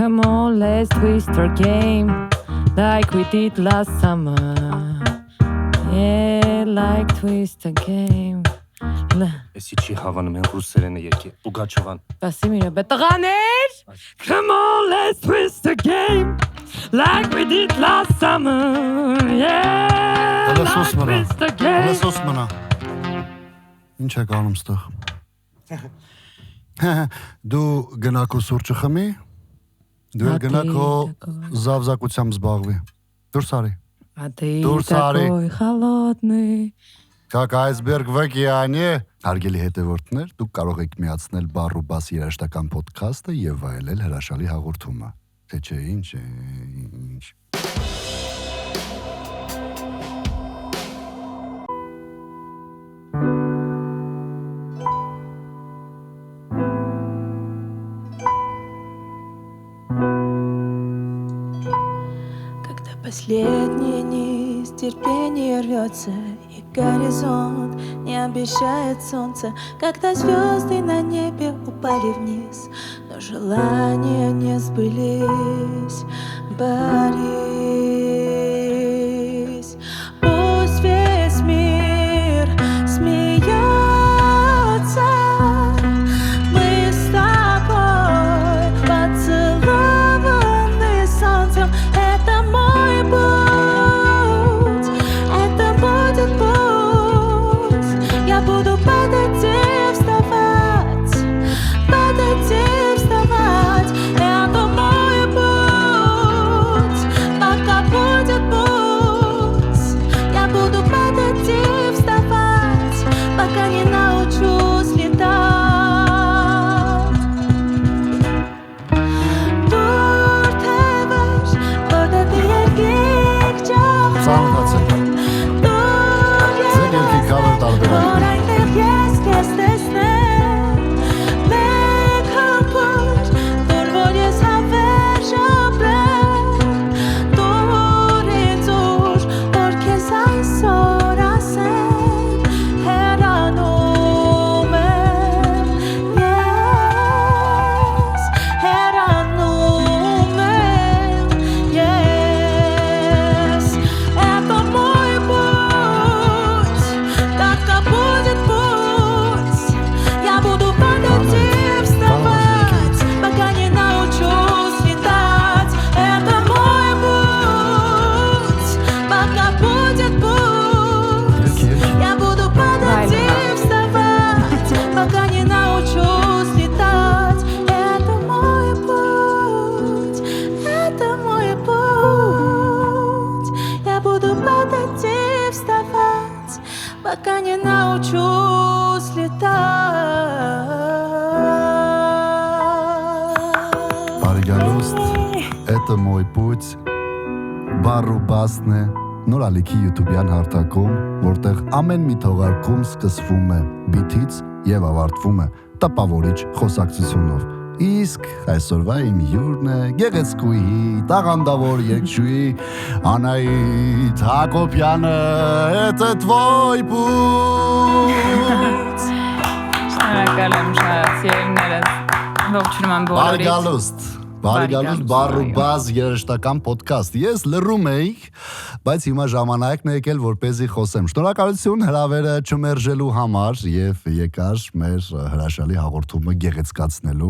Come on, let's twist our game like we did last summer. Yeah, like twist a game. Էսի չի հավանում են ռուսերենը երկի Պուգաչովան Բասիմիրը բտղաներ Come on, let's twist a game like we did last summer. Yeah, like twist a game. Լսոս մնա Ինչ է կանում ստեղ Դու գնակո սուրճը խմի Դու գնակո զավզակությամբ զբաղվի Դուրս արի Դուրս արի Խալոտնի Как айсберг в океане Հարգելի հետևորդներ, դուք կարող եք միացնել Բառ ու բաս երաժշտական ոդքասթը եւ վայելել հրաշալի հաղորդումը Թե չէ ինչ Когда последняя нить терпение рвется И горизонт не обещает солнца Когда звезды на небе упали вниз Но желания не сбылись Борис Пусть весь мир смеется Мы с тобой поцелованы солнцем Это мой путь Это будет путь Я буду падать и вставать Падать и вставать Это мой путь Пока будет путь Я буду падать и вставать Пока не научусь летать Դուրթևեր, որտեղ երկիկ ճախ Ծանոթացեք Ձեր երկի կավեր տարբերակ Որ այնտեղ ես քեզ տեսնեմ Մեկ համբույր, որ ես հավերժ ապրեմ Դուր ինձ ուր, որ քեզ այսօր ասեմ Հեռանում եմ ես Հեռանում եմ ես Это мой путь Пока будет путь Я буду падать и вставать Пока не научусь летать Это мой путь Пока будет путь Я буду падать и вставать Пока не научусь летать Это мой путь Это мой путь Я буду падать и вставать Пока не научусь летать Բարիգալուստ Это мой путь Բառ ու բասն է Նոր ալիքի YouTube-յան հարթակում Որտեղ ամեն մի թողարկում սկսվում է բիթից եւ ավարտվում է տպավորիչ խոսակցությունով Իսկ այսօրվա իմ հյուրն է գեղեցկուհի տաղանդավոր երգչուհի Անահիտ Հակոբյանը Это твой путь Շնորհակալ եմ շատ սիրելիներս Ողջունում եմ բոլորիդ Բարիգալուստ Բարիգալուստ բառ ու բաս երաժշտական ոդքասթ Ես լռում էի, բայց հիմա ժամանակն է եկել, որպեսզի խոսեմ Շնորհակալություն հրավերը չմերժելու համար եւ եկար մեր հրաշալի հաղորդումը գեղեցկացնելու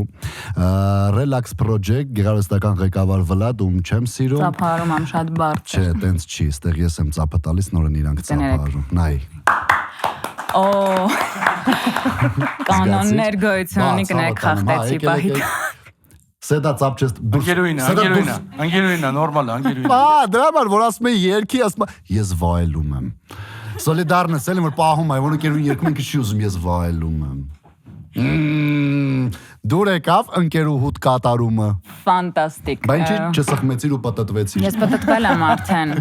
Relax Project գեղարվեստական ղեկավար Վլադ ում չեմ սիրում Ծափարում եմ շատ բարդ Չէ, տենց չի, ստեղ ես եմ ծափը տալիս, նորեն իրանք ծափարում Նայ Օ Կանոններ գոյություն ունի կնեք խախտեցի պահիտ Սեդա ծափ չես Անգելույնա, նորմալ է, անգելույնա Դրա համար, որ ասում է երկի, ասում է, ես վայելում եմ Սոլիդարնես, էլի որ պահում է, որ ընկերուն երկում ինքը չի ուզում, ես վայելում եմ Դուր եկավ ընկերուհուդ կատարումը Ֆանտաստիկ Բայց ինչի չսխմեցիր ու պատտվեցիր Ես պատտվել եմ արդեն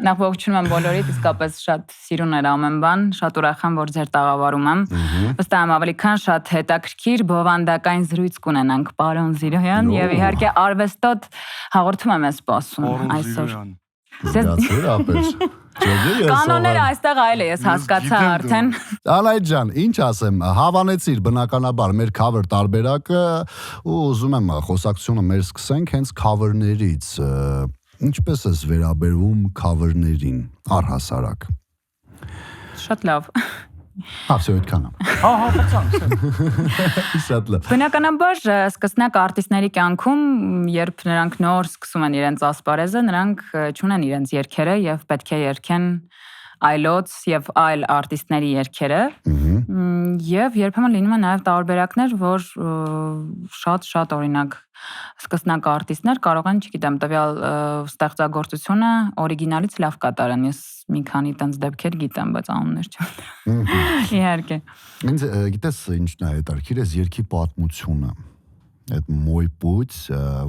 Նախ ողջունում եմ բոլորիդ իսկապես շատ սիրուն էր ամեն բան Շատ ուրախ եմ որ ձեր տաղավարում եմ Վստահ եմ ավելի քան շատ հետաքրքիր բովանդակային զրույց կունենանք պարոն Զիրոյան Եվ իհարկե արվեստոտ հաղորդում եմ ես սպասում այսօր Զգացիր ապեր Կանոնները այստեղ այլ է, ես հասկացա արդեն։ Անայդ ջան, ինչ ասեմ, հավանեցիր բնականաբար մեր cover տարբերակը ու ուզում եմ խոսակցությունը մեր սկսենք հենց cover-ներից։ Ինչպես ես վերաբերվում cover-ներին առհասարակ։ Շատ լավ։ Всё այդքան։ Շատ լավ։ Բնականաբար սկսնակ արտիստների կյանքում, երբ նրանք նոր սկսում են իրենց ասպարեզը, նրանք չունեն իրենց երգերը եւ պետք է երգեն այլոց եւ այլ արտիստների երգերը։ Եվ երբեմն լինում են նաեւ տարբերակներ, որ շատ օրինակ սկսնակ արտիստներ կարող են, չգիտեմ, տվյալ ստեղծագործությունը օրիգինալից լավ կատարեն։ Ես մի քանի տենց դեպքեր գիտեմ, բայց անուններ չեմ։ Իհարկե։ Ինձ գիտես ինչն է հետաքրքիր, էս երգի պատմությունը։ Այդ մոյ պուց,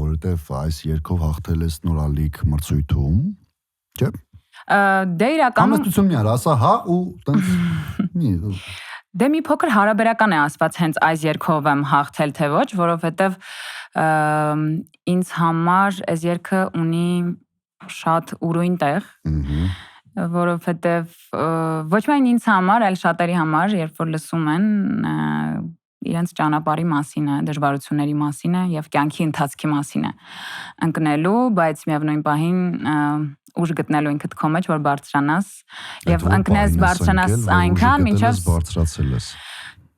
որովհետեւ այս երգով հաղթել ես նորալիք մրցույթում, չէ՞։ Դե իրականում Համստություն մի ասա, հա ու տենց Դե մի փոքր հարաբերական է ասված հենց այս երգով եմ հաղթել թե ոչ, որովհետև ինձ համար այս երգը ունի շատ ուրույն տեղ, որովհետև ոչ միայն ինձ համար, այլ շատերի համար, երբ որ լսում են իրենց ճանապարհի մասին է, դժվարությունների մասին է եւ կյանքի ընթացքի մասին է ընկնելու, բայց միևնույն պահին ուժ գտնելու ինքդ քո մեջ, որ բարձրանաս եւ ընկնես բարձրանաս այնքան, մինչեւ բարձրացել ես։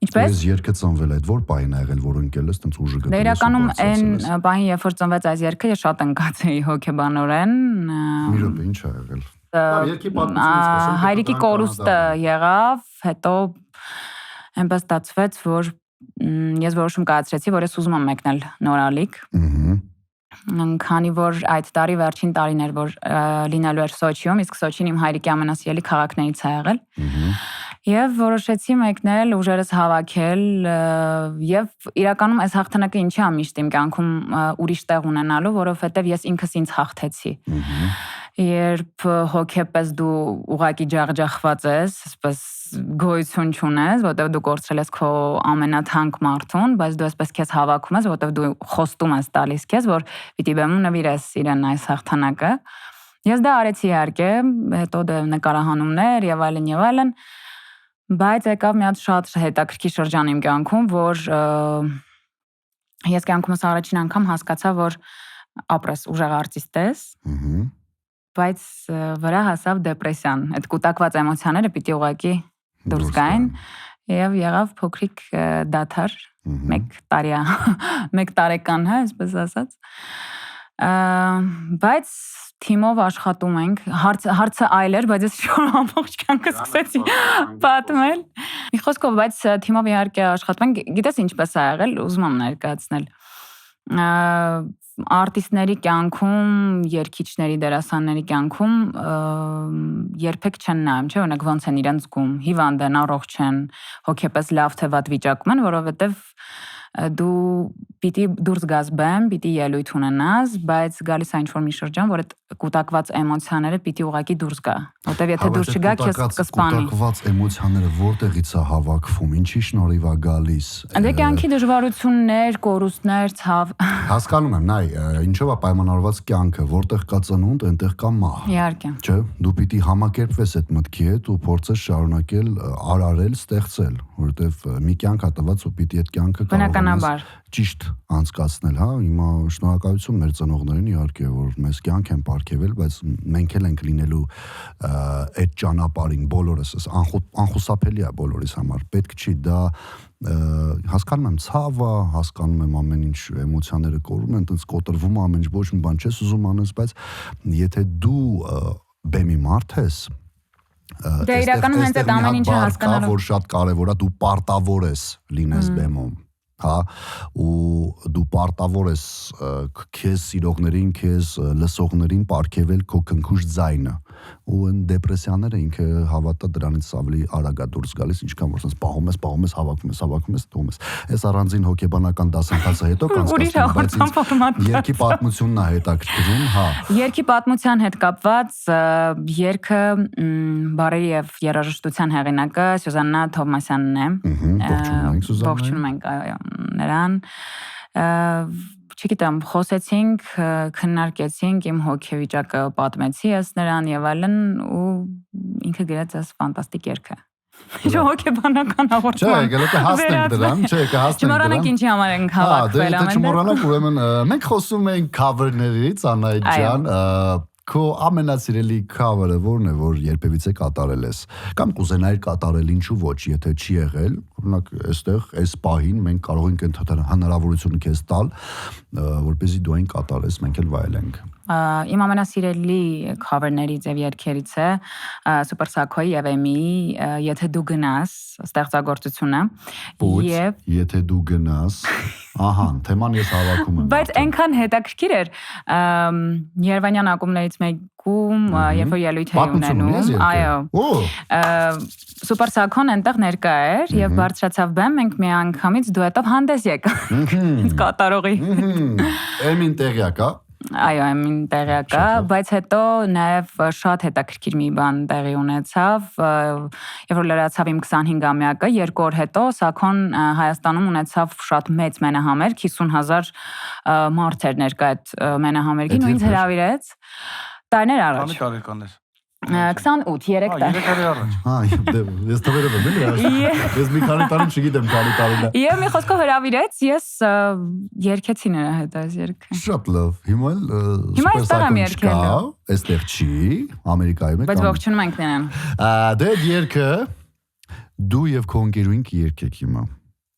Ինչպես։ Ես երգը ծնվել այդ որ պահին ա եղել, որ ընկել ես, տենց ուժը գտել ես։ Դե իրականում այն պահին, երբ որ ծնվեց այս երգը, ես շատ ընկած էի հոգեբանորեն։ Մի րոպե, ինչ ա եղել։ Հայրիկի կորուստը եղավ, հետո այնպես ստացվեց, որ ես որոշում կայացրեցի, որ ես ուզում եմ մեկնել նորալիք։ Քանի որ այդ տարի վերջին տարին էր, որ լինելու էր Սոչիում, իսկ Սոչին իմ հայրիկի ամենասիրելի քաղաքներից է եղել։ Եվ որոշեցի մեկնել, ուժերս հավաքել եւ իրականում այս հաղթանակը ինչի է միշտ իմ կյանքում ուրիշ տեղ ունենալու, որովհետեւ ես ինքս ինձ հաղթեցի։ Երբ հոգեպես դու ուղակի ջախջախված ես, այսպես գոյություն չունես, որտեղ դու կորցրել ես քո ամենաթանկ մարդուն, բայց դու այսպես քեզ հավաքում ես, որտեղ դու խոստում ես տալիս քեզ, որ պիտի բեմում նվիրես իրեն այս հաղթանակը։ Ես դա արեցի իհարկե, հետո դե նկարահանումներ եւ այլն, բայց եկավ մի հատ շատ հետաքրքիր շրջան իմ կյանքում, որ ես կյանքումս առաջին անգամ հասկացա, որ ապրես ուժեղ արտիստ ես, բայց վրա հասավ դեպրեսիան, այդ կուտակված էմոցիաները պիտի ուղղակի դուրս գային եւ եղավ փոքրիկ դադար, 1 տարեկան, հա, այսպես ասած։ Բայց թիմով աշխատում ենք, հարցը այլ էր, բայց ես շուտ ամբողջ կյանքը սկսեցի պատմել։ Մի խոսքով, բայց թիմով իհարկե աշխատում ենք, գիտես ինչպես ա եղել, ուզում եմ ներկայացնել։ Արտիստների կյանքում, երգիչների, դերասանների կյանքում երբեք չեն նայում, չէ՞, օրինակ ոնց են իրենց զգում, հիվանդ են, առողջ են, հոգեպես լավ թե վատ վիճակում են, որովհետև դու պիտի դուրս գաս բեմ, պիտի ելույթ ունենաս, բայց գալիս է ինչ-որ մի շրջան, որ այդ կուտակված էմոցիաները պիտի ուղղակի դուրս գա, որտեվ եթե դուրս չգա, քեզ կսպանի։ Կուտակված էմոցիաները որտեղից է հավաքվում, ինչի շնորհիվ է գալիս։ Դե կյանքի դժվարություններ, կորուստներ, ցավ։ Հասկանում եմ, նայ, ինչով է պայմանավորված կյանքը, որտեղ կա ծնունդ, այնտեղ կա մահ։ Իհարկե։ Չէ, դու պիտի համակերպվես այդ մտքի հետ ու փորձես շարունակել արարել, ստեղծել, որովհետև մի կյանք է տված ու պիտի այդ կյանքը Բնականաբար ճիշտ անցկացնել, հա, հիմա շնորհակալություն մեր ծնողներին իհարկե, որ մեզ կյանք են պարգևել, բայց մենք էլ ենք լինելու այդ ճանապարհին բոլորս, անխուսափելի է բոլորիս համար, պետք չի դա հասկանում եմ ցավը, հասկանում եմ ամեն ինչ էմոցիաները կորում են, տենց կոտրվում ամեն ինչ, ոչ մի բան չես ուզում անես, բայց եթե դու բեմի մարդ ես, դե իրականում հենց այդ ամեն ինչը հասկանալու, որ շատ կարևոր է, դու պարտավոր ես լինես բեմում, հա, ու դու պարտավոր ես քեզ սիրողներին, քեզ լսողներին պարգևել քո քնքուշ ձայնը, ու այն դեպրեսիաները ինքը հավատա դրանից ավելի արագ է դուրս գալիս, ինչքան որ sense պահում ես, հավաքում ես, թողում ես։ Այս առանձին հոգեբանական դասընթացը հետո կանցկացնում, բայց երգի պատմությունն է հետաքրքրում, հա։ Երգի պատմության հետ կապված երգը բառերի եւ երաժշտության հեղինակը Սյուզաննա Թովմասյանն է։ Ողջունում ենք Սյուզաննա։ Ողջունում ենք, այո, նրան։ չգիտեմ, խոսեցինք, քննարկեցինք, իմ հոգեվիճակը պատմեցի ես նրան եւ այլն ու ինքը գրեց այս ֆանտաստիկ երգը։ Ինչ հոգեբանական Չէ, հաղորդման։ եկել կհասնենք դրան, կհասնենք դրան։ Չմոռանանք ինչի համար ենք հավաքվել Դե չմոռանանք, ուրեմն մենք խոսում ենք cover-ներից, Անահիտ ջան, քո ամենասիրելի cover-ը որն է, որ երբևիցե կատարել ես, կամ կուզենայիր կատարել, ինչու ոչ, եթե չի եղել, օրինակ այստեղ այս պահին մենք կարող ենք հնարավորություն քեզ տալ, որպեսզի դու այն կատարես, մենք էլ վայելենք։ Իմ ամենասիրելի cover-ներից եւ երգերից է Super Sako-ի եւ Emi-ի Եթե դու գնաս ստեղծագործությունը եւ Եթե դու գնաս, ահա, թեման ես հավաքում եմ։ Բայց այնքան հետաքրքիր էր Երևանյան ակումբներից մեկում, երբ որ ելույթ էի ունենում, այո։ Super Sako-ն այնտեղ ներկա էր եւ բարձրացավ բեմ, մենք միանգամից դուետով հանդես եկանք։ Ինձ կատարողի։ Եմին տեղյակ է։ Այո, եմին տեղյակա, բայց հետո նաև շատ հետաքրքիր մի բան տեղի ունեցավ, երբ որ լրացավ իմ 25-ամյակը, 2 օր հետո Սաքոն Հայաստանում ունեցավ շատ մեծ մենահամերգ, 50,000 մարդ էր ներկա այդ մենահամերգին ու ինձ հրավիրեց տարիներ առաջ։ Քանի տարեկան ես։ 28, 3 տարի։ 3 տարի առաջ։ Հա, ես տվերով եմ, էլի։ Ես մի քանի տարի չգիտեմ քանի տարին է։ Եվ մի խոսքով հրավիրեց, ես երգեցի նրա հետ այս երգը։ Շատ լավ։ Հիմա էլ Super Sako-ն չկա, այստեղ չի, Ամերիկայում է։ Բայց ողջունում ենք նրան։ Դե երգը դու եւ քո ընկերուհին երգեք հիմա։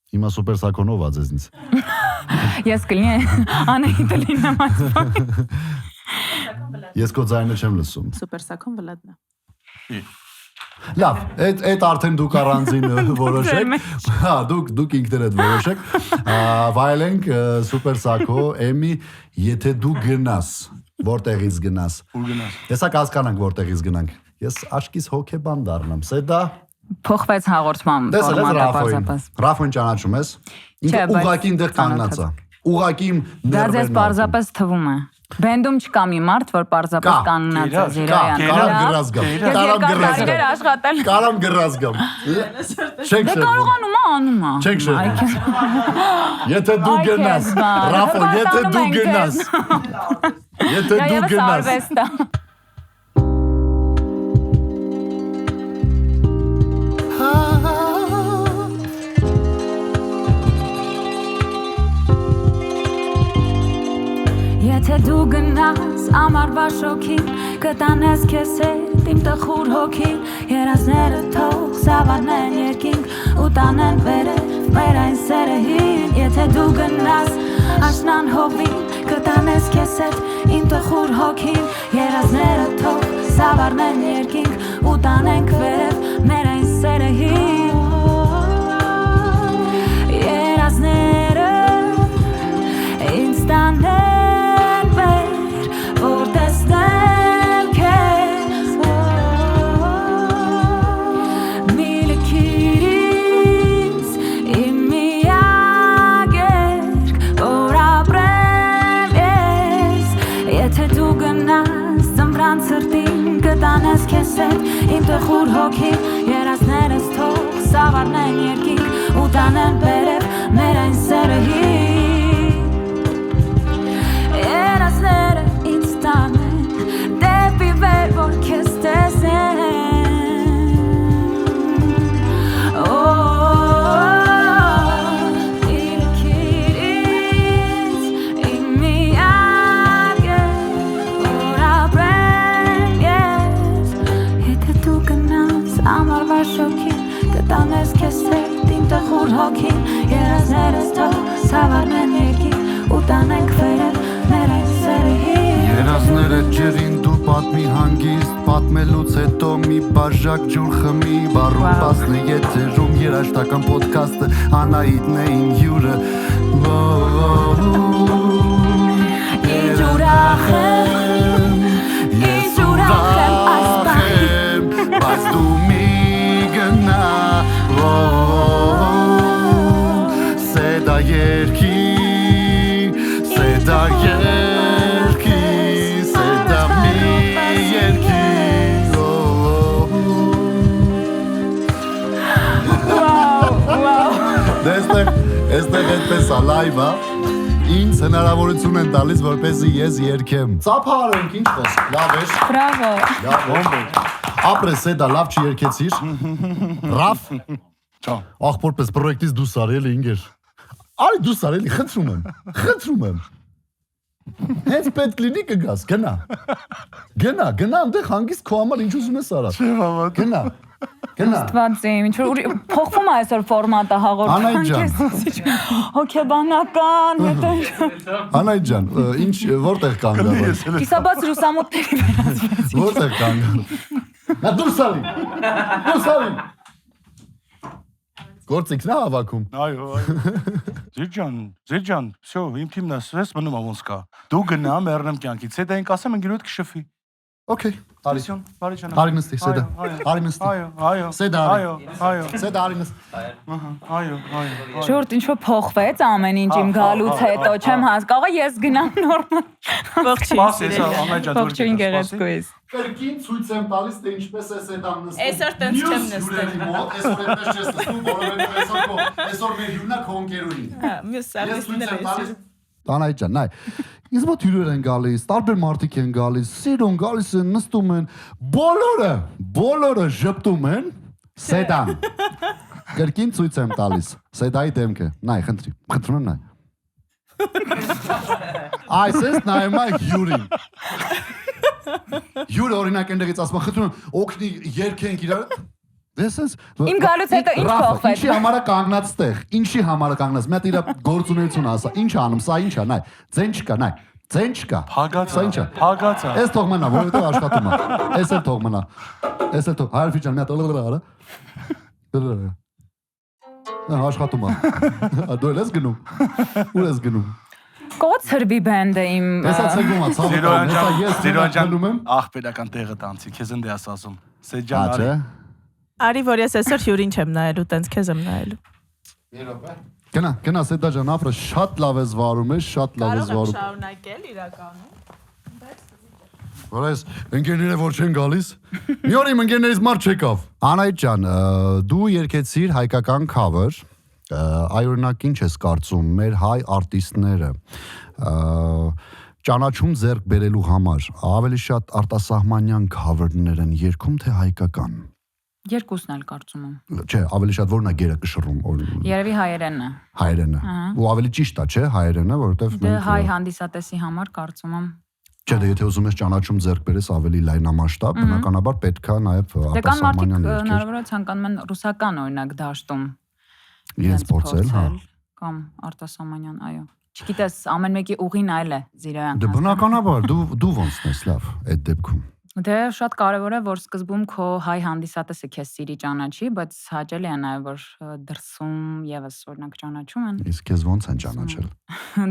Հիմա Super Sako-ն ով է ձեզնից։ Ես կլինեմ Անահիտը լինեմ այս։ Ես քո ձայնը չեմ լսում։ Super Sako-ն Վլադն է։ Լավ, այդ արդեն դուք առանձին որոշեք։ Հա, դուք ինքներդ որոշեք։ Վայելենք Super Sako, Emi, Եթե դու գնաս, որտեղից գնաս։ Ուր գնաս։ Հեսա կհասկանանք որտեղից գնանք։ Ես աշկիս հոգեբան դառնամ։ Սեդա Փոխվեց հաղորդման ֆորմատը պարզապես։ Ռաֆոին ճանաչում ես։ Ինքը ուղղակի այնտեղ կանգնած է։ Ուղղակի Դա ձեզ պարզապես թվում է։ Բենդում չկա մի մարդ, որ պարզապես կանգնած է Զիրոյան։ Կարամ գրած գամ։ Կարամ գրած գամ։ Չեք Դե կարողանում է անում է։ Չեք շեշտում։ Եթե դու գնաս, Ռաֆո, եթե դու գնաս։ Եթե դու գնաս։ Եթե դու գնաս ամառվա շոքին կտանես քեզ հետ իմ տխուր հոգին երազները թող սավառնեն երկինք ու տանեն վերև մեր այն սերեհին Եթե դու գնաս աշնան հովին կտանես քեզ հետ իմ տխուր հոգին երազները թող սավառնեն երկինք ու տանենք վերև մեր այն սերեհին երազները ինձ տանեն Կտանես քեզ հետ իմ տխուր հոգին երազներս թող սավառնեն երկինք ու տանեն վերև մեր այն սերեհին երազները ինձ տանեն դեպի վեր որ քեզ տեսեն Կտանես քեզ հետ իմ տխուր հոգին երազներս թող սավառնեն երկինք ու տանենք վերև մեր այն սերեհին Երազները ջրին դու պատմի հանգիստ պատմելուց հետո մի բաժակ ջուր խմի բառում պասնի եթերում երաժշտական ոդքասթը Անահիտն է իմ հյուրը Ինչ ուրախ եմ այս պահին բայց դու մի գնա Սեդա երկի Սեդա երկի Սեդա մի երկի Դե այստեղ այդպես է լայվ է ինձ հնարավորություն են տալիս, որպեսզի ես երգեմ։ Ծափարենք, ինչ խոսք, լավ էր։ Բրավո։ Լավ էր։ Ապրես է դա լավ չերգեցիր։ Ռաֆ։ Չա։ Ախպորպես պրոյեկտից դուրս արել ինգեր։ Արի դուրս արելի, խնդրում եմ։ Հենց պետք լինի կգաս, գնա։ Գնա, այնտեղ հանգիստ քո համար ինչ ուզում ես արա։ Գնա։ Ստվացիմ, ինչ որ փոխվում է այսօր ֆորմատը հաղորդման։ Հոգեբանական, հետո Անայդ ջան, ինչ որտեղ կանգնալ ես։ կիսաբաց լուսամուտների վերածվեցի։ Որտեղ կանգնալ։ Նա դուրս արի։ Գործիքն է հավաքում։ Այո։ Զիջան, всё, իմ թիմն է, ես մնում ոնց կա։ Դու գնա, մեռնեմ կյանքից, հետո ինք ասեմ ինքնուդ կշփի։ Okay, արի։ Բարի ջան։ Արի նստի, սեդա։ Արի նստի։ Այո։ Սեդա արի։ Այո։ Սեդա արի նստի։ Այո։ Շուրջ ինչ որ փոխվեց ամեն ինչ իմ գալուց հետո, չեմ հասկանում, ես գնամ նորմալ։ Ողջույն գեղեցկույս։ Կրկին ցույց եմ տալիս, թե ինչպես է սեդան նստում։ Այսօր տենց չեմ նստել։ Այսօր այդպես չես նստում, որովհետև այսօր մեր հյուրնա քո ընկերուին։ Մյուս սարվիստներ էսի։ Անայդ ջան, նայ։ Ինձ մոտ հյուրեր են գալիս, տարբեր մարդիկ են գալիս, սիրուն գալիս են, նստում են, բոլորը ժպտում են սեդան։ Կրկին ցույց եմ տալիս, սեդայի դեմքը։ Նայ, խնդրում եմ նայ։ Այսպես նայում է հյուրին։ Հյուրը օրինակ այնտեղից ասում է, խնդրում եմ, օգնի երկենք իրար։ Իմ գալուց հետո ինչ փոխվեց։ Ինչի համար է կանգնած տեղ։ Ինչի համար է կանգնած։ Մի հատ իր գործունեությունը ասա։ Ինչ անում, սա ինչ է, նայ։ Ձեն չկա, նայ։ Ձեն չկա։ Փագացա։ Էս թող մնա, որովհետև աշխատում է։ Էս էլ թող մնա։ Էս էլ թող։ Հայր ֆիջան մի հատ արա։ Նա աշխատում է։ Դու ես գնում։ Ուր ես գնում։ Կոց հրբի բենդը իմ։ Հեսա ցեգում է, ցավոք։ Հեսա ես գնում եմ։ Ախպերական տեղը տանցի, քեզ ընդ ես ասում։ Սեջան արի։ Արի որ ես այսօր հյուրին չեմ նայելու, տենց քեզ եմ նայելու։ Գնա, Սեդա ջան, ապրը շատ լավ ես վարում ես, շատ լավ ես վարում։ Կարող եմ շարունակել իրականում։ Որ այս ընկերները որ չեն գալիս։ Մի օր իմ ընկերներից մարդ չեկավ։ Անայդ ջան, դու երգեցիր հայկական cover, այօրինակ ինչ ես կարծում մեր հայ արտիստները ճանաչում ձեռք բերելու համար ավելի շատ արտասահմանյան cover-ներ են երգում թե հայկական։ Երկուսն էլ կարծում եմ։ Չէ, ավելի շատ որն է գերը կշռում։ Երևի հայերենը։ Հայերենը։ Ու ավելի ճիշտ է, չէ, հայերենը, որովհետև Դե հայ հանդիսատեսի համար կարծում եմ։ Չէ, դե եթե ուզում ես ճանաչում ձեռք բերես ավելի լայնամասշտաբ, բնականաբար պետք է նաև արտասահմանյան երկեր։ Հնարավոր է ցանկանում են ռուսական օրինակ դաշտում իրենց փորձել, հա։ Կամ արտասահմանյան, այո։ Չգիտես, ամեն մեկի ուղին այլ է զիրոյան։ Դե բնականաբար դու ոնց ես լավ այդ դեպքում։ Դե շատ կարևոր է, որ սկզբում քո հայ հանդիսատեսը քեզ սիրի ճանաչի, բայց հաճելի է նաև որ դրսում եւս օրինակ ճանաչում են։ Իսկ քեզ ոնց են ճանաչել։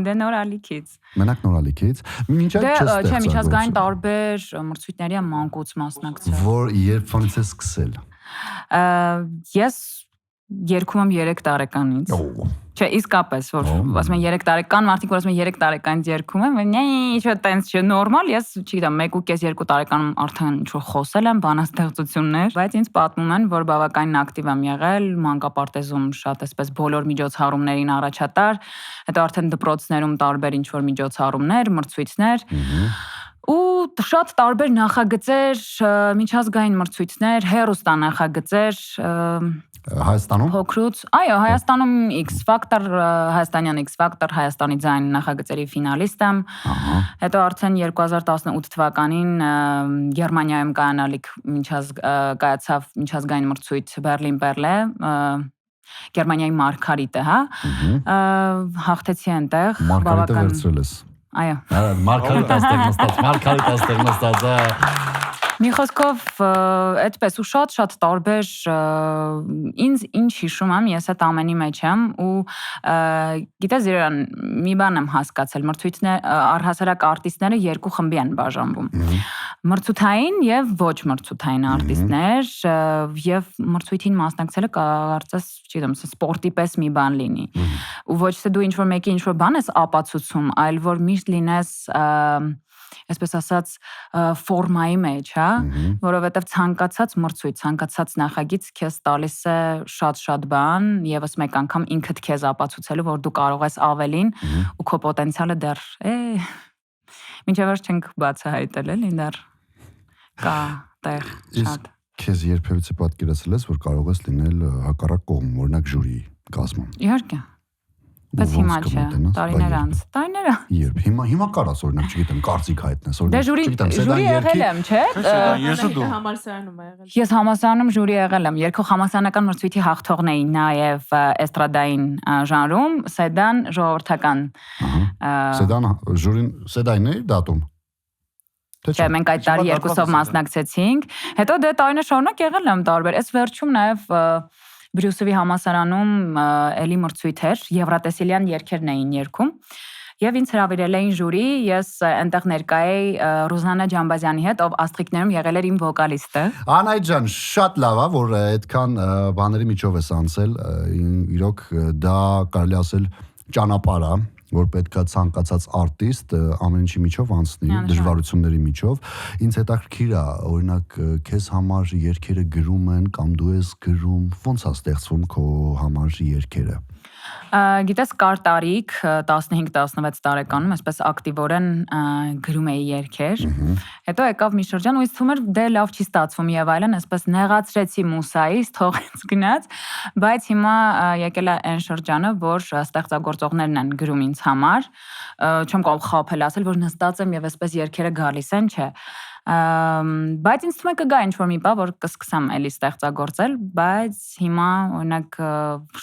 Դե նորալիքից։ Մենակ նորալիքից։ Մինչ այդ չես ստեղծել։ Չէ, միջազգային տարբեր մրցույթների մանկուց մասնակցել։ Որ երբ ես սկսել։ Ես երգում եմ 3 տարեկանից։ Չէ, իսկապես որ ասում են 3 տարեկան, մարդիկ որ ասում են 3 տարեկանից երգում եմ, ինչ որ տենց չէ, նորմալ, ես չգիտեմ, 1.5-2 տարեկանում արդեն ինչ որ խոսել եմ բանաստեղծություններ, բայց ինձ պատմում են, որ բավականին ակտիվ եմ եղել, մանկապարտեզում շատ էսպես բոլոր միջոցառումներին առաջատար, հետո արդեն դպրոցներում տարբեր ինչ որ միջոցառումներ, մրցույթներ ու շատ տարբեր նախագծեր, միջազգային մրցույթներ, հեռուստանախագծեր Հայաստանում։ Փոքրուց, այո, Հայաստանում X Factor, Հայաստանյան X Factor, Հայաստանի ձայն նախագծերի ֆինալիստ եմ։ Հետո արդեն 2018 թվականին Գերմանիայում կայանալիք կայացավ միջազգային մրցույթ Berlin Perle, Գերմանիայի Մարգարիտը, հա։ Հաղթեցի այնտեղ, Մարգարիտը վերցրել ես։ Այո։ Մարգարիտը ստեղ նստած։ Մի խոսքով այդպես ու շատ տարբեր ինձ ինչ հիշում եմ, ես այդ ամենի մեջ եմ ու գիտես Իրան մի բան եմ հասկացել, մրցույթներ առհասարակ արտիստները երկու խմբի են բաժանվում։ Մրցութային եւ ոչ մրցութային արտիստներ եւ մրցույթին մասնակցելը կարծես, չգիտեմ, սպորտի պես մի բան լինի։ Ու ոչ թե դու ինչ որ մեկի ինչ որ բան ես ապացուցում, այլ որ միշտ լինես այսպես ասած ֆորմայի մեջ, հա, որովհետև ցանկացած մրցույթ, ցանկացած նախագիծ քեզ տալիս է շատ բան, եւս մեկ անգամ ինքդ քեզ ապացուցելու, որ դու կարող ես ավելին ու քո պոտենցիալը դեռ մինչև որ չենք բացահայտել, էլի դեռ կա տեղ շատ։ Քեզ երբևիցե պատկերացրել ես, որ կարող ես լինել հակառակ կողմ, օրինակ ժյուրիի կազմում։ Իհարկե։ Բայց հիմա չէ, տարիներ անց։ Երբ հիմա կարաս օրինակ, չգիտեմ, կարծիք հայտնես, օրինակ, ժյուրի եղել եմ, չէ՞։ Ես ու դու։ Համալսարանում եղել։ Ես համալսարանում ժյուրի եղել եմ, երկու համալսարանական մրցույթի հաղթողն էի նաև էստրադային ժանրում, Սեդան ժողովրդական։ Սեդան ժյուրին Սեդային է դատում։ Չէ, մենք այդ տարի երկուսով մասնակցեցինք, հետո դե տարիներ շարունակ եղել եմ տարբեր, այս վերջում նաև Բրյուսովի համալսարանում էլի մրցույթ էր, եվրատեսիլյան երգերն էին երգում, եւ ինձ հրավիրել էին ժյուրի, ես այնտեղ ներկա էի Ռուզաննա Ջամբազյանի հետ, ով Աստղիկներում եղել էր իմ վոկալիստը։ Անայդ ջան, շատ լավ է, որ այդքան բաների միջով ես անցել, իրոք դա կարելի ասել ճանապարհ է, որ պետքա ցանկացած արտիստ ամեն ինչի միջով անցնի, դժվարությունների միջով։ Ինձ հետաքրքիր է, օրինակ, քեզ համար երգերը գրում են կամ դու ես գրում, ո՞նց է ստեղծվում քո համար երգերը։ Գիտես, կար տարիք 15-16 տարեկանում, այսպես ակտիվորեն գրում էի երգեր։ Հետո եկավ մի շրջան ու ինձ թվում էր դե լավ չի ստացվում եւ այլն, այսպես նեղացրեցի մուսայից, թողեց գնաց, բայց հիմա եկել է այն շրջանը, որ ստեղծագործողներն են գրում ինձ համար, չեմ կարող խաբել ասել, որ նստած եմ եւ այսպես երգերը գալիս են, չէ։ Բայց ինձ թվում է կգա ինչ-որ մի բան, որ կսկսեմ էլի ստեղծագործել, բայց հիմա օրինակ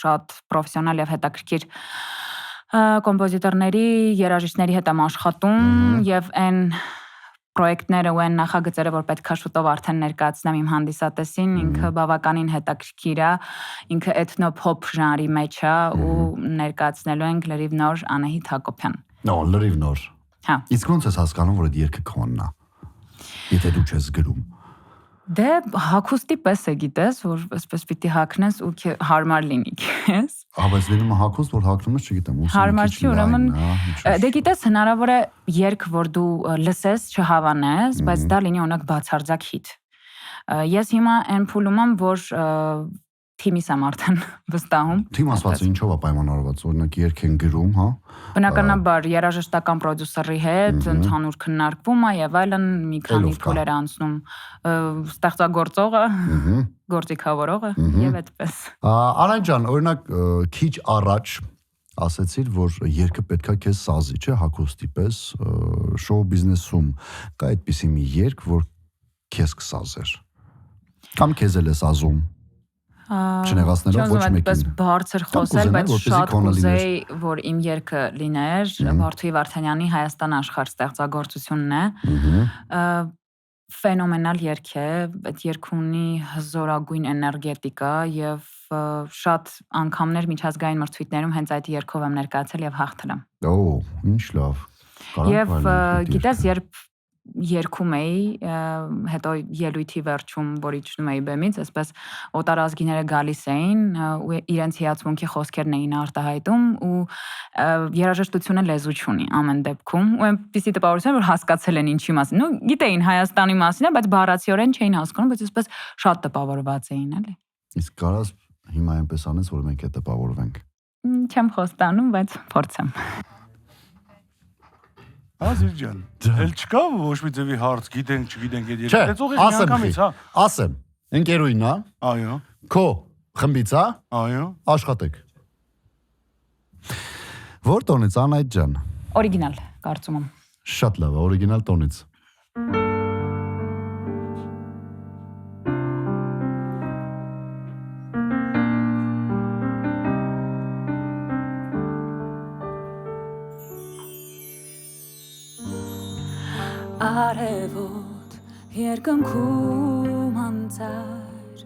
շատ պրոֆեսիոնալ եւ հետաքրքիր կոմպոզիտորների, երաժիշտների հետ եմ աշխատում եւ այն պրոյեկտները ու այն նախագծերը, որ պետքա շուտով արդեն ներկայացնեմ իմ հանդիսատեսին, ինքը բավականին հետաքրքիր է, ինքը էթնոփոփ ժանրի մեջ է ու ներկայացնելու ենք լրիվ նոր Անահիտ Հակոբյան։ Լրիվ նոր։ Հա։ Իսկ ո՞նց ես հասկանում, որ այդ երգը քոնն է։ Եթե դու չես գրում։ Դե հագուստի պես է գիտես, որ այսպես պիտի հագնես ու հարմար լինի քեզ։ Բայց լինում է հագուստ, որ հագնում ես, չգիտեմ, հարմար չի, ուրեմն դե գիտես հնարավոր է երգ, որ դու լսես, չհավանես, բայց դա լինի օրինակ բացարձակ հիթ։ Ես հիմա այն փուլում եմ, որ թիմիս եմ արդեն վստահում։ Թիմ ասվածը ինչով է պայմանավորված, օրինակ երգ են գրում, հա։ Բնականաբար երաժշտական պրոդյուսերի հետ ընդհանուր քննարկվում է եւ այլն մի քանի փուլեր անցնում ստեղծագործողը, գործիքավորողը եւ այդպես։ Անայդ ջան, օրինակ քիչ առաջ ասացիր, որ երգը պետքա քեզ սազի, չէ, հագուստի պես, շոու բիզնեսում կա այդպիսի մի երգ, որ քեզ կսազեր։ Կամ քեզ էլ է սազում։ Չնեղացնելով ոչ մեկին։ Այդպես բարձր խոսել, բայց շատ կուզեի, որ իմ երգը լիներ, Վարդուհի Վարդանյանի Հայաստան աշխարհ ստեղծագործությունն է։ Ֆենոմենալ երգ է, այդ երգը ունի հզորագույն էներգետիկա եւ շատ անգամներ միջազգային մրցույթներում հենց այդ երգով եմ ներկայացել եւ հաղթել եմ։ Ինչ լավ։ Եվ գիտես, երբ երգում էի, հետո ելույթի վերջում, որ իջնում էի բեմից, այսպես օտարազգիները գալիս էին ու իրենց հիացմունքի խոսքերն էին արտահայտում ու երաժշտությունը լեզու չունի ամեն դեպքում ու այնպիսի տպավորություն որ հասկացել են ինչի մասին։ Ну, գիտեին Հայաստանի մասին, բայց բառացիորեն չէին հասկանում, բայց այսպես շատ տպավորված էին, էլի։ Իսկ կարաս հիմա այնպես անես, որ մենք է տպավորվենք։ Չեմ խոստանում, բայց փորձեմ։ Ազիր ջան, էլ չկա ոչ մի ձևի հարց, գիտենք, չգիտենք այդ երգը։ ուղիղ միանգամից, հա։ Ասեմ, ընկերուհին, հա։ Այո։ Քո խմբից, հա։ Այո։ Աշխատեք։ Որ տոնից, Անայդ ջան։ Օրիգինալ, կարծում եմ։ Շատ լավ, օրիգինալ տոնից։ Արևոտ երկնքում անցար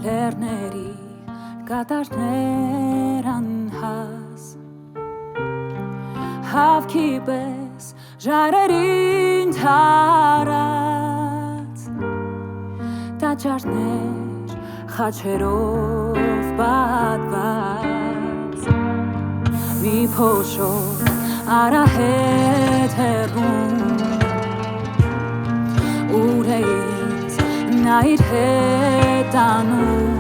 լեռների կատարներ անհաս հավքի պես ժայռերին թարած տաճարներ խաչերով պատված մի փոշոր արահետ հեռվում ուր է ինձ նա իր հետ անում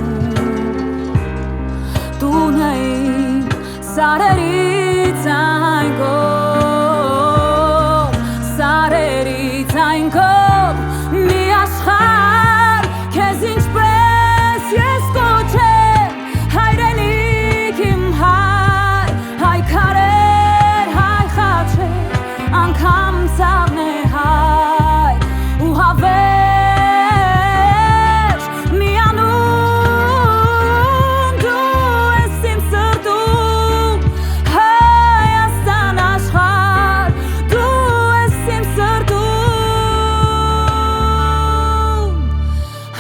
տուն է իմ սարերից այն կողմ սարերից այն կողմ մի աշխարհ քեզ ինչպես ես կոչեմ հայրենիք իմ հայ քարեր հայ խաչեր անգամ ցավն է հայ ու հավերժ միանում դու ես իմ սրտում Հայաստան աշխարհ դու ես իմ սրտում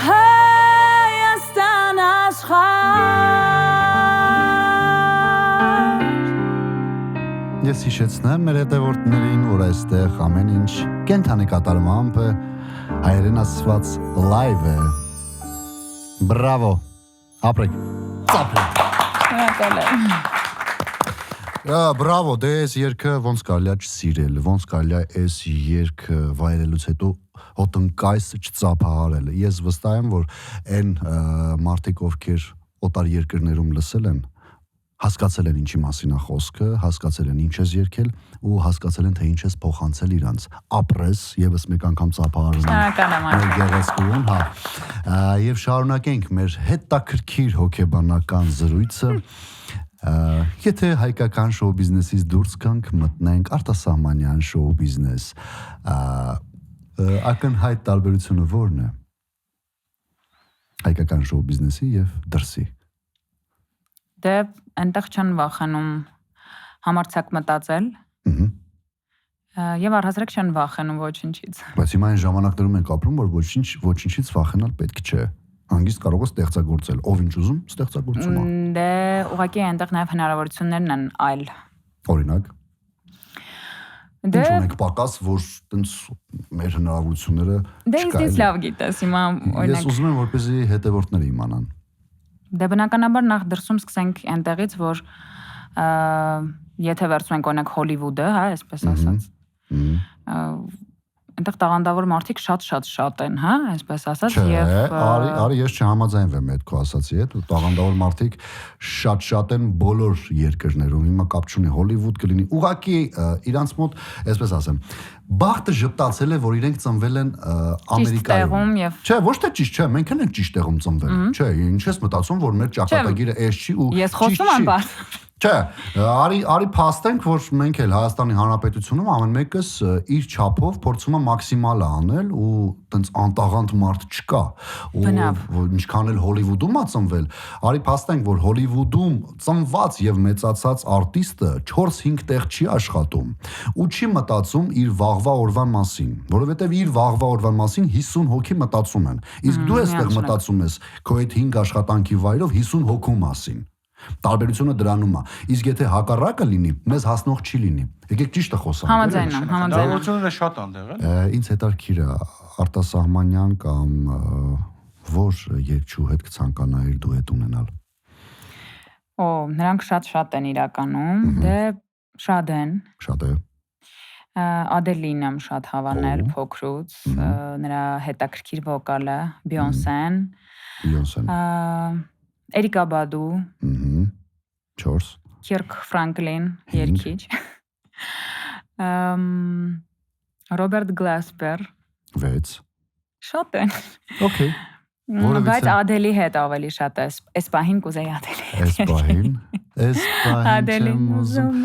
Հայաստան աշխարհ Ես հիշեցնեմ մեր հետևորդներին, որ այստեղ ամեն ինչ կենթանի կատարմամբ է, հայերեն ասված լայվ է։ Բրավո։ Ապրեք։ Ծափրեք։ Շնորհակալ եմ։ Բրավո, դե այս երգը ոնց կարելի է չսիրել, ոնց կարելի է այս երգը վայելելուց հետո հոտնկայս չծափահարել։ Ես վստահ եմ, որ այն մարդիկ, ովքեր օտար երկրներում լսել են, հասկացել են ինչի մասին է խոսքը, հասկացել են ինչ ես երգել ու հասկացել են թե ինչ ես փոխանցել իրանց։ Ապրես, եւս մեկ անգամ ծափահարում Շնորհակալ եմ, մեր գեղեցկուն, հա։ Եվ շարունակենք մեր հետաքրքիր հոգեբանական զրույցը։ Եթե հայկական շոու բիզնեսից դուրս գանք, մտնենք արտասահմանյան շոու բիզնես, ակնհայտ տարբերությունը ո՞րն է հայկական շոու բիզնեսի եւ դրսի։ Դե այնտեղ չեն վախենում համարձակ մտածել եւ առհասարակ չեն վախենում ոչինչից։ Բայց հիմա այն ժամանակներում ենք ապրում, որ ոչինչից վախենալ պետք չէ։ Հանգիստ կարող ես ստեղծագործել, ով ինչ ուզում, ստեղծագործում է։ Դե ուղղակի այնտեղ նաեւ հնարավորություններն են այլ։ Օրինակ, Դե ինչ ունենք պակաս, որ տենց մեր հնարավորությունները դե ինձ լավ գիտես հիմա Ես օրինակ ուզում եմ որպեսզի հետևորդները իմանան։ Դե բնականաբար նախ դրսում սկսենք այնտեղից, որ եթե վերցնենք օրինակ Հոլիվուդը, հա, այսպես ասած, այնտեղ տաղանդավոր մարդիկ շատ են, հա, այսպես ասած, եւ եւ արի ես չհամաձայնվեմ այդ քո ասացի հետ, ու տաղանդավոր մարդիկ շատ են բոլոր երկրներում, հիմա կապ չունի Հոլիվուդ կլինի, ուղղակի իրանց մոտ, այսպես ասեմ, բախտը ժպտացել է, որ իրենք ծնվել են Ամերիկայում։ Չէ, ոչ թե ճիշտ չէ, մենք ենք ճիշտ տեղում ծնվել։ Չէ, ինչ ես մտածում, որ մեր ճակատագիրը էս չի ու ես խոսում եմ բաց։ Չէ, արի փաստենք, որ մենք էլ Հայաստանի Հանրապետությունում ամեն մեկս իր չափով փորձում է մաքսիմալը անել ու տենց անտաղանդ մարդ չկա։ Ու ինչքան էլ Հոլիվուդում է ծնվել, արի փաստենք, որ Հոլիվուդում ծնված եւ մեծացած արտիստը 4-5 տեղ չի աշխատում ու չի մտածում իր վաղվա օրվա մասին, որովհետեւ իր վաղվա օրվա մասին 50 հոգի մտածում են։ Իսկ դու այստեղ մտածում ես քո այդ 5 աշխատանքի վայրով 50 հոգու մասին։ Տարբերությունը դրանում է։ Իսկ եթե հակառակը լինի, մեզ հասնող չի լինի։ Եկեք ճիշտը խոսանք։ Համաձայն եմ։ Հնարավորությունները շատ անտեղ են։ Ինձ հետաքրքիր է արտասահմանյան կամ որ երկչու հետ կցանկանայիր դու հետ ունենալ։ Նրանք շատ են իրականում, դե շատ են։ Շատ է։ Ադելին եմ շատ հավանել փոքրուց, նրա հետաքրքիր վոկալը, Բիոնսեն։ Էրիկա Բադու, 4 Քիրք Ֆրանկլին, երգիչ, Ռոբերտ Գլասպեր, 6 շատ են։ Okay։ Բայց Ադելի հետ ավելի շատ է, այս պահին կուզեի Ադելի հետ։ Այս պահին չեմ ուզում։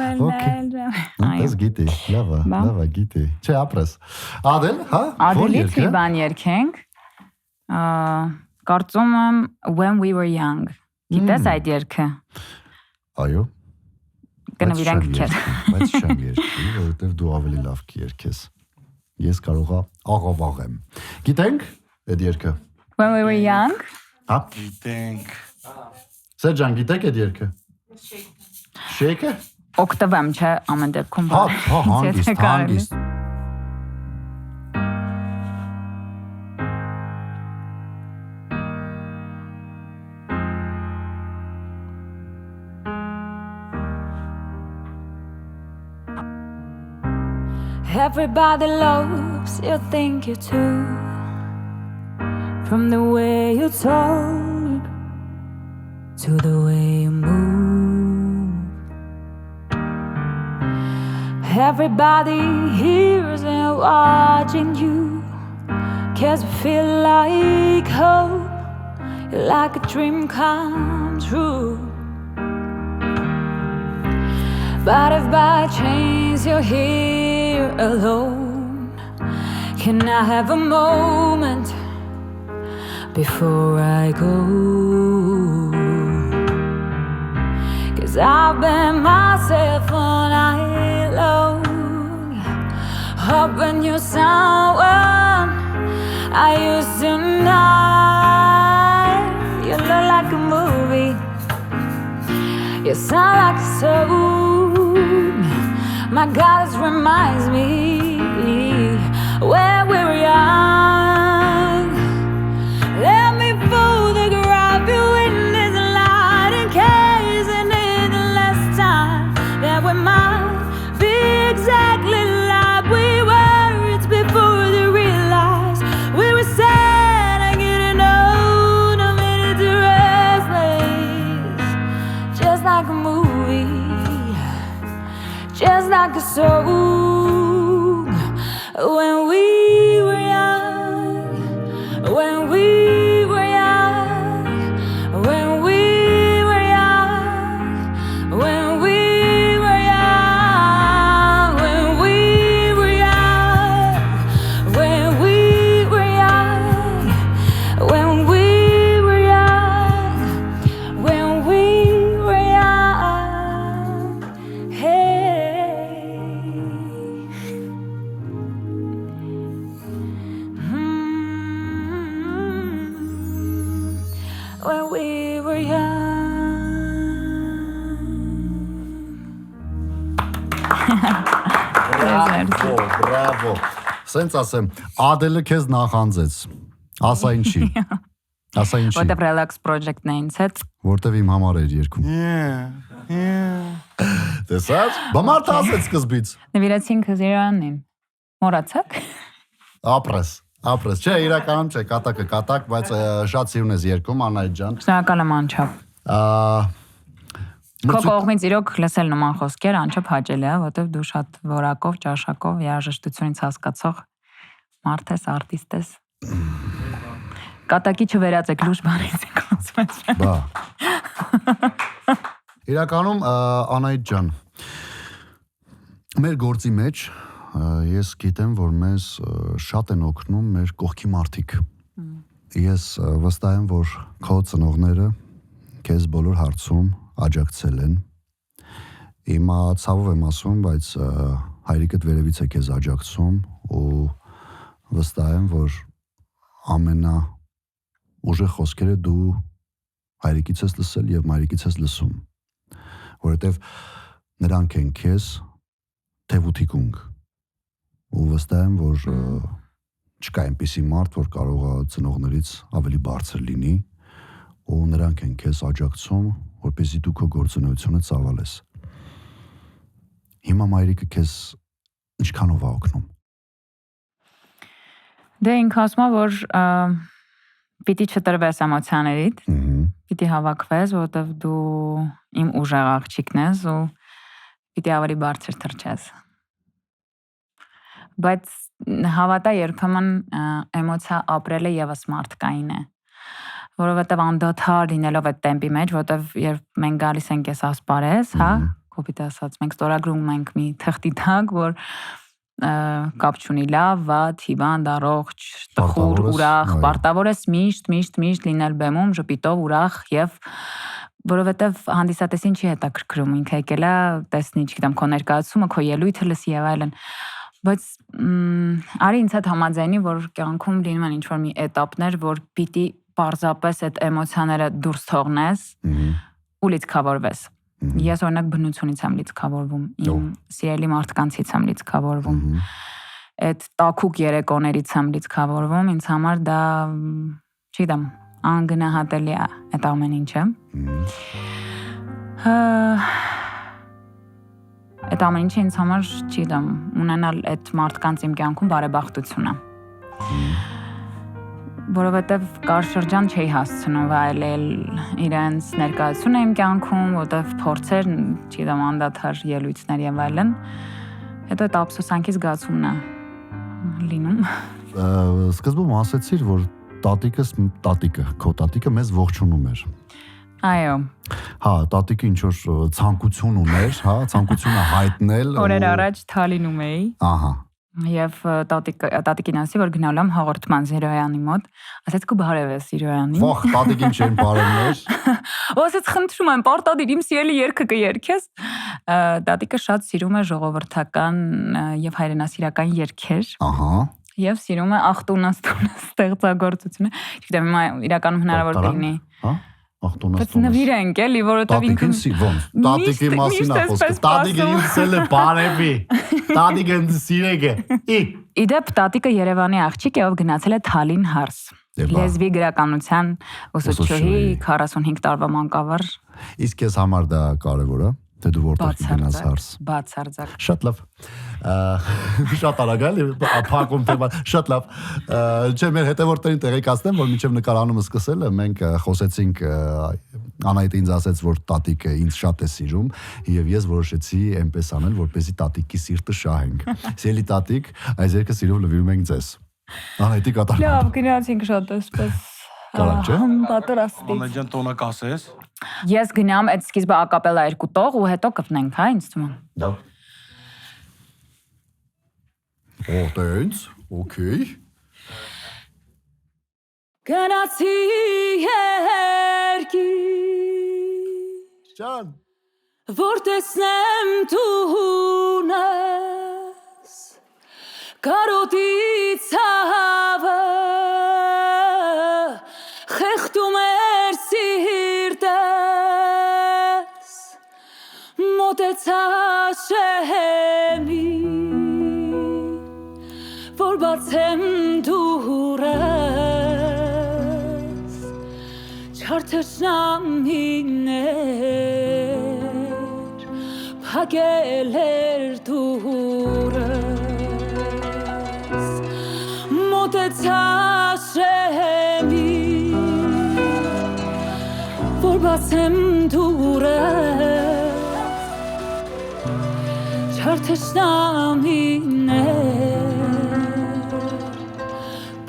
Այս գիտի, լավա գիտի։ Չէ, ապրես։ Ադել, հա? Ադելից մի բան երգենք։ Կարծում եմ When We Were Young։ Գիտես այդ երգը։ Այո։ Կնվիրենք քեզ։ Բայց չեմ երգի, որովհետև դու ավելի լավ կերգես։ Ես կարողա աղավաղեմ։ Գիտենք այդ երգը։ When We Were Young։ Հա։ Գիտենք։ Սերջան, գիտեք այդ երգը։ Շեյքը։ Օգտվեմ, չէ, ամեն դեպքում։ Հա, հանգիստ։ Everybody loves you, think you too. From the way you talk to the way you move. Everybody hears and watching you. 'Cause we feel like hope. You're like a dream come true. But if by chance you're here alone, can I have a moment before I go? 'Cause I've been myself all night long, hoping you're someone I used to know. You look like a movie, you sound like a song. My God, this reminds me when we were young. Let me photograph you in this light in case it needs the last time that we might be exactly like we were. It's before they realized we were sad and getting old, a minute to restless, just like a movie. Just like a song when we were young, when we were young, when we were young, when we were young, when we were young, when we were young, when we were young, when we were young. Hey. When we were young. Բրավո։ Սենց ասեմ, Ադելը քեզ նախանձեց։ Ասա ինչի։ Ասա ինչի։ Որտեվ relax project-ն է ինձ հետ։ Որտեվ իմ համար էր երգում։ Տեսած։ Բամարդ ասեց սկզբից։ Նվիրեցինք Զիրանին։ Մոռացաք։ Ապրես։ Չէ, իրականում չէ, կատակը կատակ, բայց շատ սիրուն ես երգում, Անահիտ ջան։ Շնորհակալ եմ անչափ։ Քո կողմից իրոք լսել նման խոսքեր անչափ հաճելի է, որտեվ դու շատ որակով, ճաշակով, երաժշտությունից հասկացող մարդ ես, արտիստ ես։ Կատակի չվերածեք լուրջ բանից եք ասում։ Բա։ Իրականում Անահիտ ջան, մեր գործի մեջ ես գիտեմ, որ մեզ շատ են օգնում մեր կողքի մարդիկ։ Ես վստահ եմ, որ քո ծնողները քեզ բոլոր հարցում աջակցել են։ Հիմա ցավով եմ ասում, բայց հայրիկդ վերևից է քեզ աջակցում ու վստահ եմ, որ ամենա ուժեղ խոսքերը դու հայրիկից ես լսել եւ մայրիկից ես լսում, որովհետեւ նրանք են քեզ թևութիկունք ու վստահ եմ, որ չկա այնպիսի մարդ, որ կարող է ծնողներից ավելի բարձր լինի ու նրանք են քեզ աջակցում, որպեսզի դու քո գործունեությունը ծավալես։ Հիմա մայրիկը քեզ ինչքանով է օգնում։ Դե ինքը ասում է, որ պիտի չտրվես էմոցիաներիդ, պիտի հավաքվես, որովհետև դու իմ ուժեղ աղջիկն ես ու պիտի ավելի բարձր թռչես։ Բայց հավատա երբեմն էմոցիա ապրելը եւս մարդկային է, որովհետև անդադար լինելով այդ տեմպի մեջ, որովհետև երբ մենք գալիս ենք այս ասպարեզ, հա, կոպիտ ասած, մենք ստորագրում ենք մի թղթի տակ, որ կապ չունի լավ, վատ, հիվանդ, առողջ, տխուր, ուրախ, պարտավոր ես միշտ լինել բեմում, ժպիտով, ուրախ եւ որովհետև հանդիսատեսին չի հետաքրքրում, ինքը եկել է տեսնի, չգիտեմ, քո ներկայացումը, քո ելույթը լսի եւ այլն։ Բայց արի ինձ հետ համաձայնի, որ կյանքում լինում են ինչ-որ մի էտապներ, որ պիտի պարզապես այդ էմոցիաները դուրս թողնես ու լիցքավորվես։ Ես օրինակ բնությունից եմ լիցքավորվում, իմ սիրելի մարդկանցից եմ լիցքավորվում, այդ տաքուկ երեկոներից եմ լիցքավորվում, ինձ համար դա, չգիտեմ, անգնահատելի է այդ ամեն ինչը։ Այդ ամեն ինչը ինձ համար չի դեմ ունենալ այդ մարդկանց իմ կյանքում բարեբախտությունը։ Որովհետև կար շրջան չի հասցնում վայելել իրենց ներկայությունը իմ կյանքում, որովհետև փորձեր, չգիտեմ, անդադար ելույթներ եւ այլն, հետո այդ ափսոսանքի զգացումն է լինում։ Սկզբում ասացիր, որ քո տատիկը մեզ ողջունում էր։ Այո։ Հա, տատիկը ինչ որ ցանկություն ուներ, հա, ցանկությունը հայտնել։ Օրեր առաջ Թալինում էի։ Ահա։ Եվ տատիկին ասի, որ գնալու եմ հաղորդման Զիրոյանի մոտ, ասեց կու բարև է Զիրոյանին։ Վախ, տատիկին չեն բարևներ։ Ու ասեց խնդրում եմ, պարտադիր իմ սիրելի երգը կերգես։ Տատիկը շատ սիրում է ժողովրդական եւ հայրենասիրական երգեր։ Ահա։ Եւ սիրում է ախտունաս ստեղծագործությունը։ Չգիտեմ, հիմա իրականում հնարավոր կլինի։ Հա։ Ախտունաս։ Բայց նվիրենք էլի, որովհետեւ ինքը ոնց։ Տատիկի մասին է խոսքը։ Տատիկը ինձ էլ է բարևի։ Տատիկը ինձ սիրեք է։ Իդեպ տատիկը Երևանի աղջիկ է, ով գնացել է Թալին հարս։ Լեզվի գրականության ուսուցչուհի 45 տարվա մանկավար։ Իսկ քեզ համար դա կարևոր է, թե դու որտեղ գնաս հարս։ Բացարձակ։ Շատ լավ։ Շատ արագ էլի, փակում թեմա, շատ լավ։ Չէ, մեր հետևորդներին տեղեկացնեմ, որ մինչև նկարանումը սկսելը մենք խոսեցինք, Անահիտը ինձ ասեց, որ տատիկը ինձ շատ է սիրում, եւ ես որոշեցի այնպես անել, որպեսզի տատիկի սիրտը շահենք։ Սիրելի տատիկ, այս երգը սիրով լվիրում ենք ձեզ։ Անահիտի կատարում։ Լավ, գնացինք շատ էսպես։ Կարանք չէ։ Պատրաստի։ Անաջան տոնը կասես։ Ես գնամ այդ սկիզբը ակապելա 2 տող ու հետո կպնենք, հա, ինձ թվում է։ Լավ։ Տենց, օքեյ։ Գնացի երկիր Ջան։ որ տեսնեմ տունես կարոտի ցավը խեղդում էր սիրտս մոտեցա շեմի որ բացեմ դուրս չար թշնամիներ փակել էր դուրս մոտեցա շեմի որ բացեմ դուրս չար թշնամիներ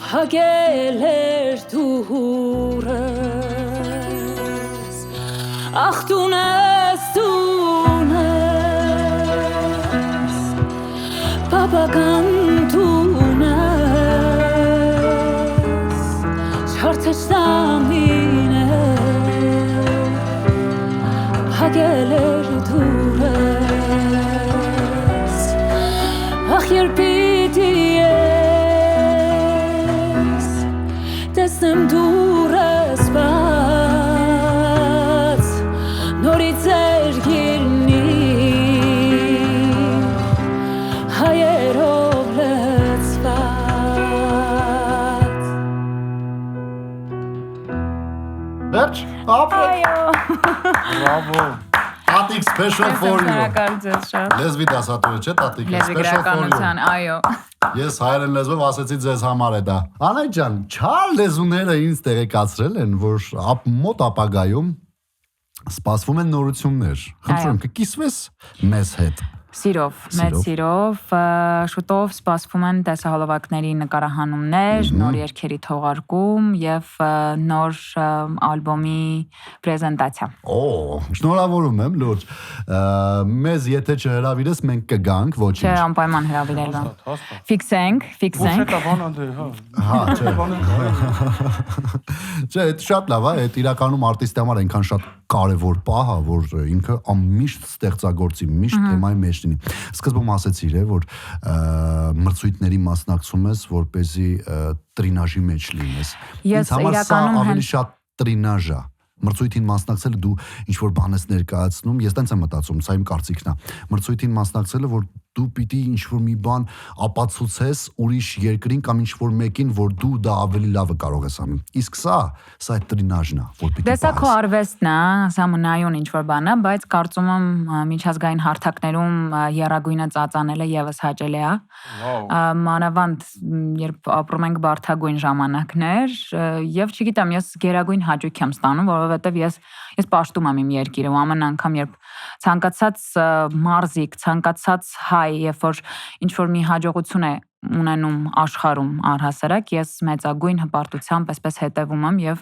Փակել էր դուրս Ախտունես տունես Պապական տունես Չար թշնամին է Փակել էր դուրս Ախ երբիտի Տեսնեմ դուրս բաց նորից էր գիրնի հայերով լծված Վերջ, ապրեք Այո Բրավո Տատիկ special for you Շնորհակալություն շատ Լեզվի դասատուը չէ տատիկը Լեզվի special for you գրականության, այո Ես հայերեն լեզվով ասեցի ձեզ համար է դա Անահիտ ջան, չար լեզուները ինձ տեղեկացրել են, որ մոտ ապագայում սպասվում են նորություններ Խնդրում կկիսվես մեզ հետ Սիրով, մեծ սիրով, շուտով սպասվում են տեսահոլովակների նկարահանումներ, նոր երգերի թողարկում եւ նոր ալբոմի պրեզենտացիա։ Շնորհավորում եմ, լուրջ։ Մեզ եթե չհրավիրես, մենք կգանք, ոչինչ։ Չէ, անպայման հրավիրելու։ Ֆիքսենք։ Ուսեկա բանանդե, հա։ Հա, չէ։ Չէ, շատ լավ է, այդ իրականում արտիստի համար այնքան շատ կարևոր պահ է, որ ինքը ամիշտ ստեղծագործի, միշտ թեմայի մեջ լինի։ Սկզբում ասեցիր, որ մրցույթների մասնակցում ես, որպեսզի տրինաժի մեջ լինես։ Ինձ համար սա ավելի շատ տրինաժ է։ Մրցույթին մասնակցելը դու ինչ որ բան ես ներկայացնում, ես տենց եմ մտածում, սա իմ կարծիքն է։ Մրցույթին մասնակցելը, որ դու պիտի ինչ-որ մի բան ապացուցես ուրիշ երկրին կամ ինչ-որ մեկին, որ դու դա ավելի լավը կարող ես անել։ Իսկ սա այդ տրինաժն է, որ պիտի Դեսա քո արվեստն է, սամունայուն ինչ-որ բան է, բայց կարծում եմ միջազգային հարթակներում եռագույնը ծածանելը եւս հաճելի է։ Մանավանդ երբ ապրում ենք բարդագույն ժամանակներ, եւ չգիտեմ, ես գերագույն հաճույք եմ ստանում, որովհետեւ ես պաշտում եմ իմ երկիրը ու ամեն անգամ երբ ցանկացած մարզիկ, ցանկացած հայ, երբ որ ինչ-որ մի հաջողություն է ունենում աշխարհում առհասարակ, ես մեծագույն հպարտությամբ այսպես հետևում եմ եւ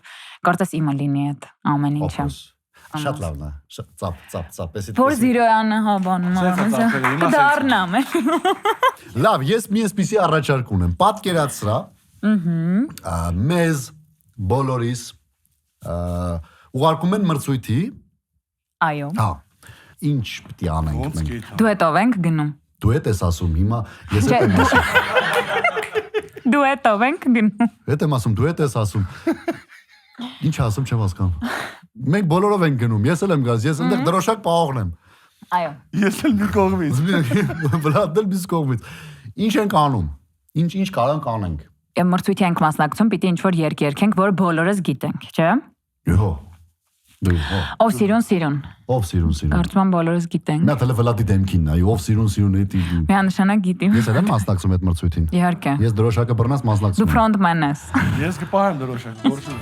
կարծես իմը լինի այդ ամեն ինչը։ Շատ լավն է, ծապ, Որ զիրոյանը հավանում դառնամ է։ Լավ, ես մի այսպիսի առաջարկ ունեմ, պատկերացրա մեզ բոլորիս ուղարկում են մրցույթի։ Այո։ Հա, ինչ պիտի անենք մենք։ Դու հետով ենք գնում։ Դու հետ ես ասում, հիմա ես հետ եմ ասում։ Դու հետով ենք գնում։ Հետ եմ ասում, դու հետ ես ասում։ Ինչ ասում չեմ հասկանում։ Մենք բոլորով ենք գնում, ես էլ եմ գալիս, ես այնտեղ դրոշակ պահողն եմ։ Այո։ Ես էլ մի կողմից։ Վլադել մի կողմից։ Ինչ ենք անում։ Ինչ կարող անենք։ Մրցույթի ենք մասնակցում, պիտի ինչ-որ երգ երգենք, որ բոլորս գիտենք, չէ՞։ Հո։ Ով սիրուն։ Ով սիրուն։ Կարծում եմ բոլորս գիտենք։ Նա Վլադի դեմքին նայ, ով սիրուն էդի։ Միանշանակ գիտեմ։ Ես էլ եմ մասնակցում այդ մրցույթին։ Իհարկե։ Ես դրոշակը բռնած մասնակցում։ Դու ֆրոնտմեն ես։ Ես կպահեմ դրոշակ, գործում։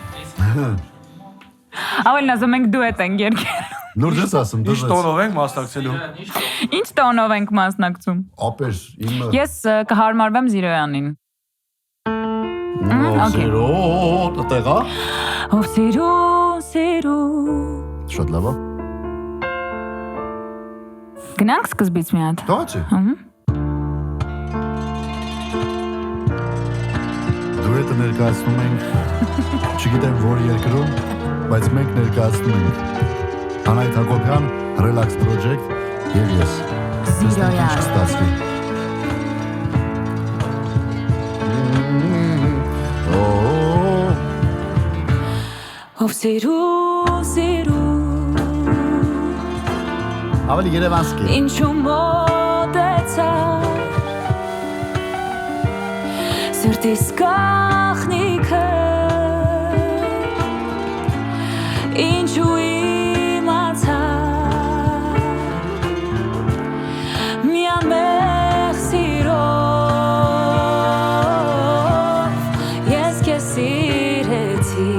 Ավելն ասում ենք դու հետ ենք երգել։ Նոր ես ասում, դու։ Ինչ տոնով ենք մասնակցելու։ Ինչ տոնով ենք մասնակցում։ Ապեր, իմը։ Ես կհարմարվեմ Զիրոյանին։ Սիրուն, տեղա։ Ով սիրուն։ Շատ լավ է։ Գնանք սկզբից մի հատ։ Դոչի։ Դու հետ ներկայացնում ենք, չգիտեմ որ երկրում, բայց մենք ներկայացնում ենք Անայդ Հակոբյան, Relax Project եւ ես։ Զիրոյան։ Ով սիրուն Ավելի երևանսկի Ինչու մոտեցա Սրտիս կախնիքը Ինչու իմացա Միան մեղ սիրով Ես քեզ սիրեցի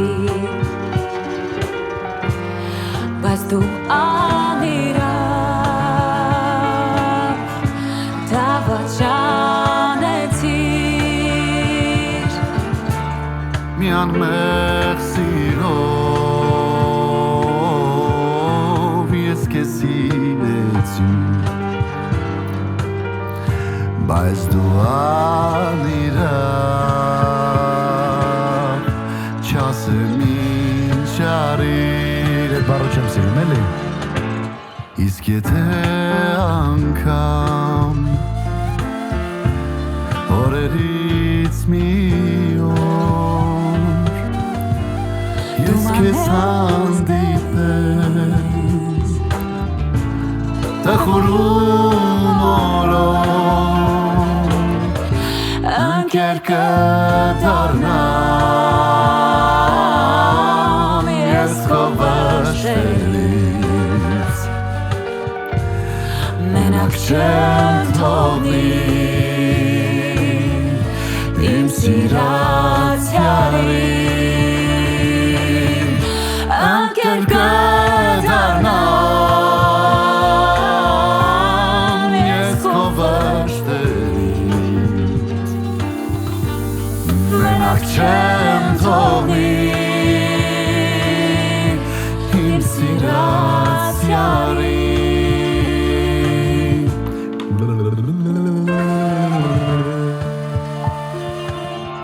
Բայց դու անիրավ դավաճանեցիր Միան մեղ սիրով Ես քեզ սիրեցի Բայց դու անիրավ Չասեմ ինչ արիր Այդ բառը չեմ սիրում, էլի Իսկ եթե անգամ Օրերից մի օր Ես քեզ հանդիպես Տխուրում օրով Ընկեր կդառնամ Ես քո վշտերից Մենակ չեմ թողնի Իմ սիրած յարին Ընկեր կդառնամ Ես քո վշտերից Մենակ չեմ թողնի Իմ սիրած յարին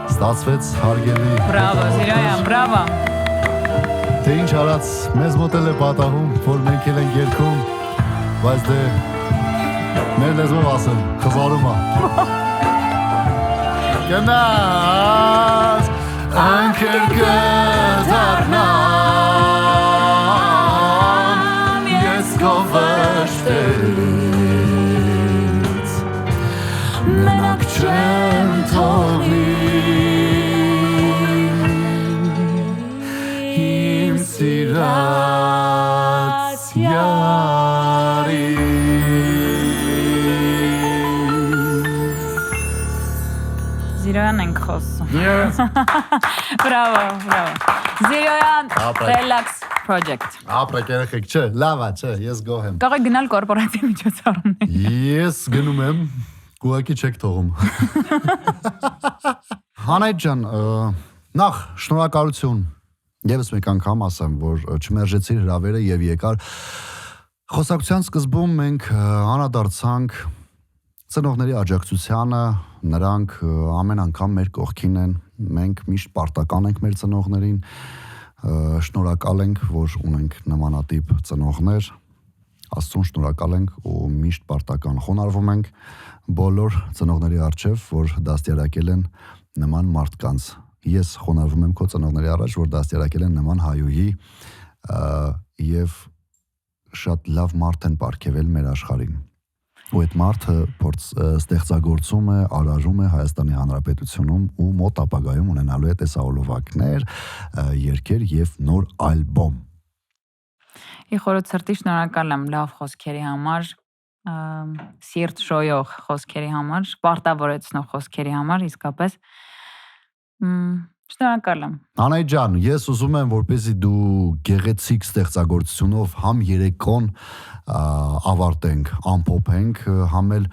Ստացվեց հարգելի Բրավո, Զիրոյան, բրավո Թե ինչ արած մեզ մոտել է պատահում, որ մենք էլ ենք երգում, բայց դե մեր լեզվով ասեմ, խզարում է։ Գնաց, անքեր կդառնամ, ես քո վշտերից, միակ չեմ թողնի Իմ սիրած յարի Զիրոյան ենք խոսում Բրավո Զիրոյան Relax Project Ապրեք երեխեք չէ, լավ է չէ, ես գոհ եմ Կարող եք գնալ կորպորատիվ միջոցառումներ Ես գնում եմ, կուղակի չեք թողում Հանայդ ջան, նախ շնորհակալություն Եվս մեկ անգամ ասեմ, որ չմերժեցիր հրավերը եւ եկար Խոսակցության սկզբում մենք անդրադարձանք ծնողների աջակցությանը, նրանք ամեն անգամ մեր կողքին են, մենք միշտ պարտական ենք մեր ծնողներին, շնորհակալ ենք, որ ունենք նմանատիպ ծնողներ, Աստծուն շնորհակալ ենք ու միշտ պարտական խոնարհվում ենք բոլոր ծնողների առջև, որ դաստիարակել են նման մարդկանց Ես խոնարհվում եմ քո ծնողների առաջ, որ դաստիարակել են նման հայուհի եւ շատ լավ մարդ են պարգևել մեր աշխարհին։ Ու այդ մարդը ստեղծագործում է, արարում է Հայաստանի Հանրապետությունում ու մոտ ապագայում ունենալու է տեսահոլովակներ, երգեր եւ նոր ալբոմ։ Իխորոց սրտի շնորհակալ եմ լավ խոսքերի համար, սիրտ շոյող խոսքերի համար, պարտավորեցնող խոսքերի համար, իսկապես Շնորհակալ եմ։ Անայ ջան, ես ուզում եմ, որպեսզի դու գեղեցիկ ստեղծագործությունով համ երեկոն ավարտենք, ամփոփենք, համ էլ,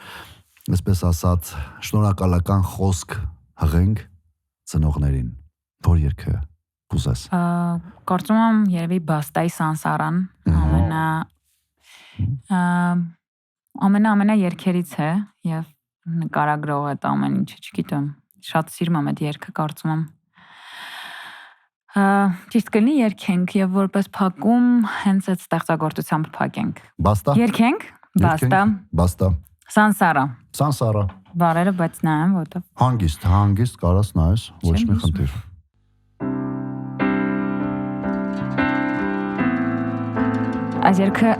այսպես ասած, շնորհակալական խոսք հղենք ծնողներին։ Որ երգը կուզես։ Կարծում եմ, երևի Բաստայի Սանսարան ամենա երգերից է եւ նկարագրող այդ ամեն ինչը, չգիտեմ։ Շատ սիրում եմ այդ երգը, կարծում եմ։ Ճիշտ կլինի երգենք եւ որպես փակում հենց այդ ստեղծագործությամբ փակենք։ Բաստա։ Երգենք։ Բաստա։ Սանսարա։ Բարերը, բայց նայեմ, որտեղ։ Հանգիստ կարաս նայես, ոչ մի խնդիր։ Այս երգը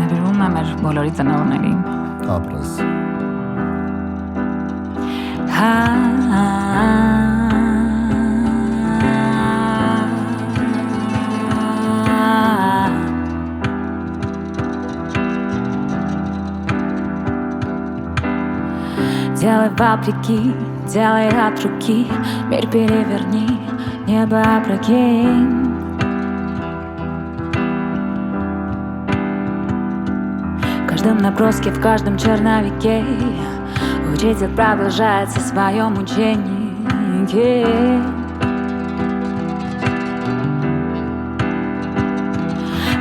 նվիրվում է մեր բոլորի ծնողներին։ Ապրես։ Делай вопреки, делай от руки, мир переверни, небо опрокинь. В каждом наброске, в каждом черновике учитель продолжает в своем учении.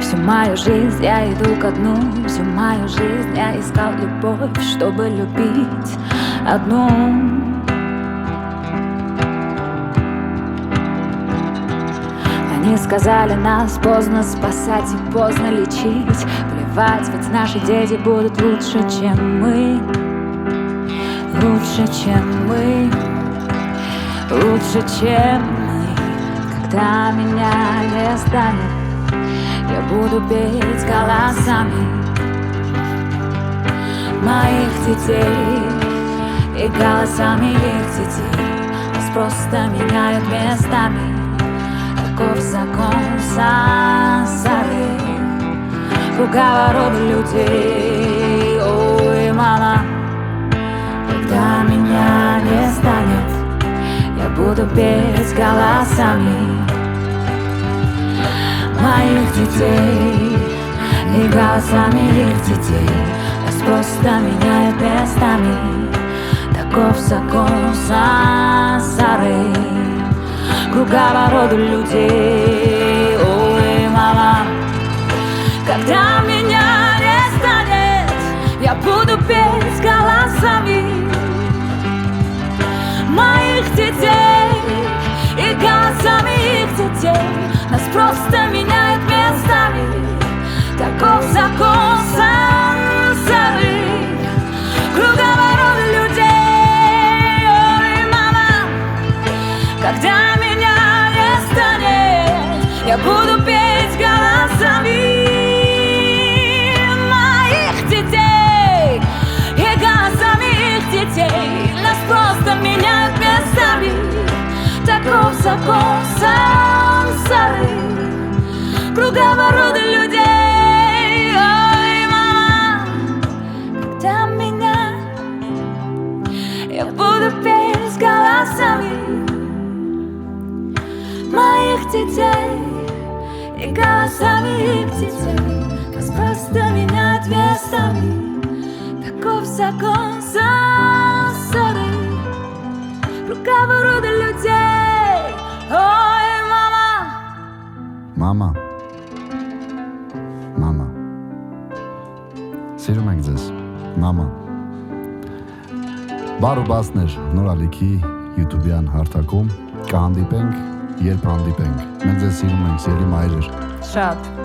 Всю мою жизнь я иду ко дну, всю мою жизнь я искал любовь, чтобы любить одну. Они сказали, нас поздно спасать и поздно лечить. Плевать, ведь наши дети будут лучше, чем мы. Лучше, чем мы. Лучше, чем мы. Когда меня не станет, я буду петь голосами моих детей и голосами их детей. Нас просто меняют местами. Таков закон сансары, круговорот людей. Ой, мама, когда меня не станет, я буду петь голосами моих детей и голосами их детей. Нас просто меняют местами. Таков закон сансары, круговорот людей. Ой, мама, когда меня не станет, я буду петь голосами моих детей и голосами их детей. Нас просто меняет местами. Таков закон сансары, круговорот людей. Ой, мама, когда меня не станет, я буду петь голосами моих детей и голосами их детей. закон сансары круговорот людей. Ой, мама, когда меня я буду петь голосами моих детей и голосами их детей, нас просто менять местами. Таков закон сансары круговорот людей. Ой, мама. Մամա։ Մամա։ Սիրում ենք ձեզ։ Մամա։ Բարու բասներ նորալիքի YouTube-յան հարթակում կհանդիպենք, երբ հանդիպենք։ Մենք ձեզ սիրում ենք, սիրելի մայրեր։ Շատ